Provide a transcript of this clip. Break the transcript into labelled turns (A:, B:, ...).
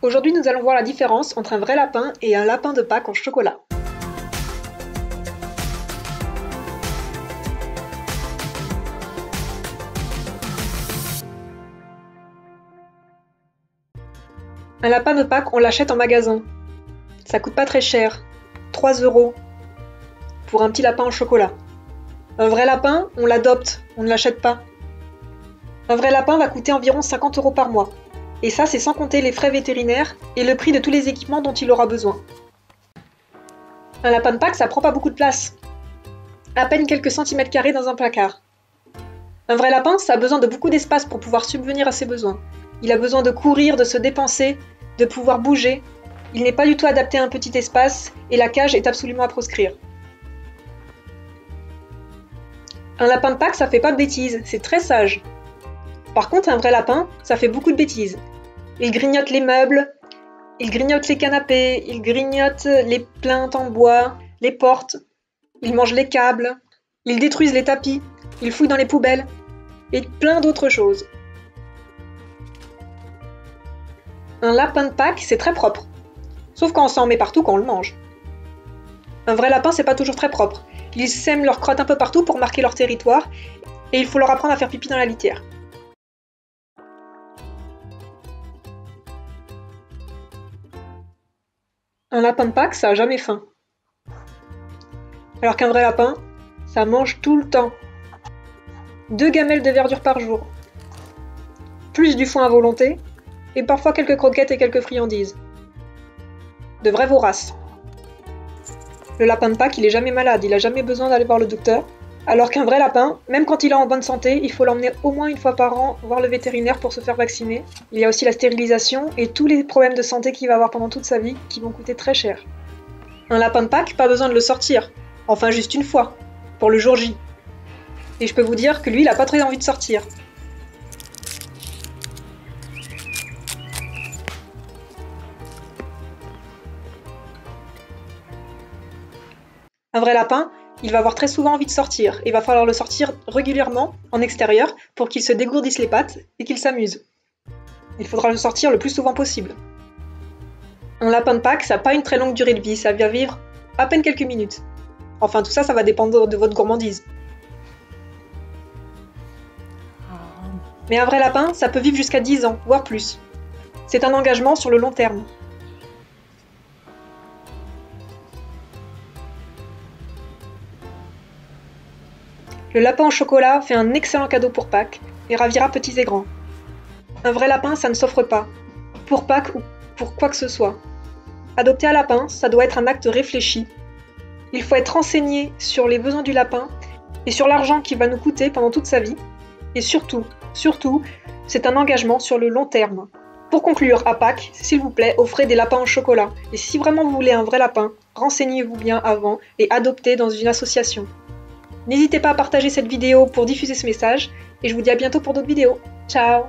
A: Aujourd'hui, nous allons voir la différence entre un vrai lapin et un lapin de Pâques en chocolat. Un lapin de Pâques, on l'achète en magasin. Ça coûte pas très cher, 3 € pour un petit lapin en chocolat. Un vrai lapin, on l'adopte, on ne l'achète pas. Un vrai lapin va coûter environ 50 € par mois. Et ça, c'est sans compter les frais vétérinaires et le prix de tous les équipements dont il aura besoin. Un lapin de Pâques, ça prend pas beaucoup de place. À peine quelques centimètres carrés dans un placard. Un vrai lapin, ça a besoin de beaucoup d'espace pour pouvoir subvenir à ses besoins. Il a besoin de courir, de se dépenser, de pouvoir bouger. Il n'est pas du tout adapté à un petit espace et la cage est absolument à proscrire. Un lapin de Pâques, ça fait pas de bêtises, c'est très sage. Par contre, un vrai lapin, ça fait beaucoup de bêtises. Il grignote les meubles, il grignote les canapés, il grignote les plinthes en bois, les portes, il mange les câbles, il détruise les tapis, il fouille dans les poubelles, et plein d'autres choses. Un lapin de Pâques, c'est très propre. Sauf quand on s'en met partout quand on le mange. Un vrai lapin, c'est pas toujours très propre. Ils sèment leur crotte un peu partout pour marquer leur territoire, et il faut leur apprendre à faire pipi dans la litière. Un lapin de Pâques, ça a jamais faim. Alors qu'un vrai lapin, ça mange tout le temps. 2 gamelles de verdure par jour. Plus du foin à volonté, et parfois quelques croquettes et quelques friandises. De vrais voraces. Le lapin de Pâques, il est jamais malade, il a jamais besoin d'aller voir le docteur. Alors qu'un vrai lapin, même quand il est en bonne santé, il faut l'emmener au moins une fois par an voir le vétérinaire pour se faire vacciner. Il y a aussi la stérilisation et tous les problèmes de santé qu'il va avoir pendant toute sa vie qui vont coûter très cher. Un lapin de Pâques, pas besoin de le sortir. Enfin juste une fois, pour le jour J. Et je peux vous dire que lui, il a pas très envie de sortir. Un vrai lapin, il va avoir très souvent envie de sortir, et il va falloir le sortir régulièrement en extérieur pour qu'il se dégourdisse les pattes et qu'il s'amuse. Il faudra le sortir le plus souvent possible. Un lapin de Pâques, ça n'a pas une très longue durée de vie, ça va vivre à peine quelques minutes. Enfin tout ça, ça va dépendre de votre gourmandise. Mais un vrai lapin, ça peut vivre jusqu'à 10 ans, voire plus. C'est un engagement sur le long terme. Le lapin au chocolat fait un excellent cadeau pour Pâques et ravira petits et grands. Un vrai lapin, ça ne s'offre pas, pour Pâques ou pour quoi que ce soit. Adopter un lapin, ça doit être un acte réfléchi. Il faut être renseigné sur les besoins du lapin et sur l'argent qu'il va nous coûter pendant toute sa vie. Et surtout, c'est un engagement sur le long terme. Pour conclure, à Pâques, s'il vous plaît, offrez des lapins au chocolat. Et si vraiment vous voulez un vrai lapin, renseignez-vous bien avant et adoptez dans une association. N'hésitez pas à partager cette vidéo pour diffuser ce message, et je vous dis à bientôt pour d'autres vidéos. Ciao!